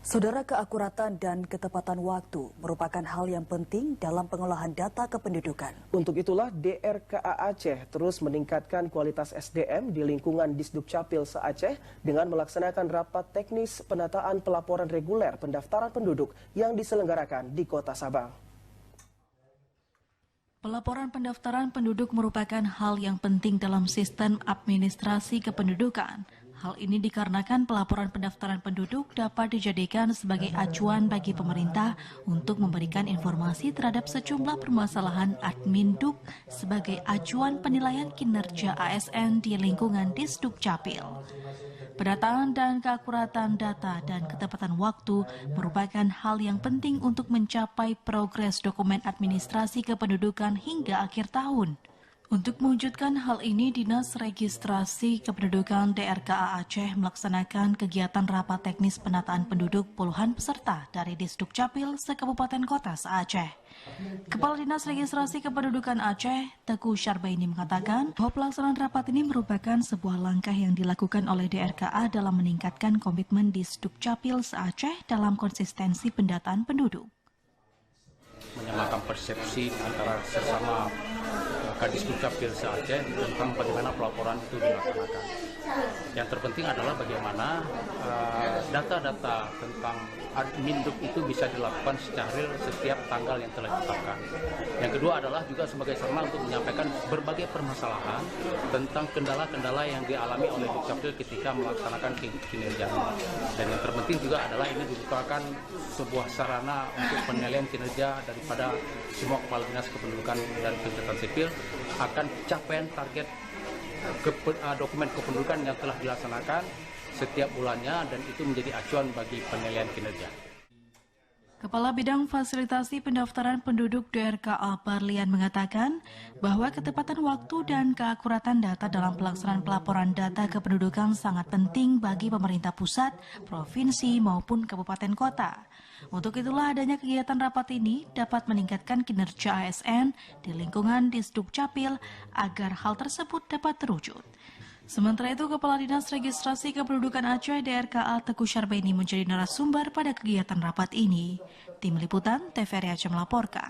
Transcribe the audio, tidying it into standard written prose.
Saudara, keakuratan dan ketepatan waktu merupakan hal yang penting dalam pengolahan data kependudukan. Untuk itulah DRKA Aceh terus meningkatkan kualitas SDM di lingkungan Disdukcapil se-Aceh dengan melaksanakan rapat teknis penataan pelaporan reguler pendaftaran penduduk yang diselenggarakan di Kota Sabang. Pelaporan pendaftaran penduduk merupakan hal yang penting dalam sistem administrasi kependudukan. Hal ini dikarenakan pelaporan pendaftaran penduduk dapat dijadikan sebagai acuan bagi pemerintah untuk memberikan informasi terhadap sejumlah permasalahan admin Duk sebagai acuan penilaian kinerja ASN di lingkungan Disdukcapil. Pendataan dan keakuratan data dan ketepatan waktu merupakan hal yang penting untuk mencapai progres dokumen administrasi kependudukan hingga akhir tahun. Untuk mewujudkan hal ini, Dinas Registrasi Kependudukan DRKA Aceh melaksanakan kegiatan rapat teknis penataan penduduk puluhan peserta dari Disdukcapil se-Kabupaten Kota se-Aceh. Kepala Dinas Registrasi Kependudukan Aceh, Teguh Syarbaini mengatakan bahwa pelaksanaan rapat ini merupakan sebuah langkah yang dilakukan oleh DRKA dalam meningkatkan komitmen Disdukcapil se-Aceh dalam konsistensi pendataan penduduk. Menyamakan persepsi antara sesama Disdukcapil se-Aceh tentang bagaimana pelaporan itu dilaksanakan. Yang terpenting adalah bagaimana data-data tentang admin Duk itu bisa dilakukan secara setiap tanggal yang telah ditetapkan. Yang kedua adalah juga sebagai sarana untuk menyampaikan berbagai permasalahan tentang kendala-kendala yang dialami oleh Dukcapil ketika melaksanakan kinerjanya. Dan yang terpenting juga adalah ini merupakan sebuah sarana untuk penilaian kinerja daripada semua kepala dinas kependudukan dan pencatatan sipil akan capaian target dokumen kependudukan yang telah dilaksanakan setiap bulannya, dan itu menjadi acuan bagi penilaian kinerja. Kepala Bidang Fasilitasi Pendaftaran Penduduk DRKA Barlian mengatakan bahwa ketepatan waktu dan keakuratan data dalam pelaksanaan pelaporan data kependudukan sangat penting bagi pemerintah pusat, provinsi maupun kabupaten kota. Untuk itulah adanya kegiatan rapat ini dapat meningkatkan kinerja ASN di lingkungan Disdukcapil agar hal tersebut dapat terwujud. Sementara itu, Kepala Dinas Registrasi Kependudukan Aceh DRKA Teguh Syarbaini menjadi narasumber pada kegiatan rapat ini. Tim Liputan TVRI Aceh melaporkan.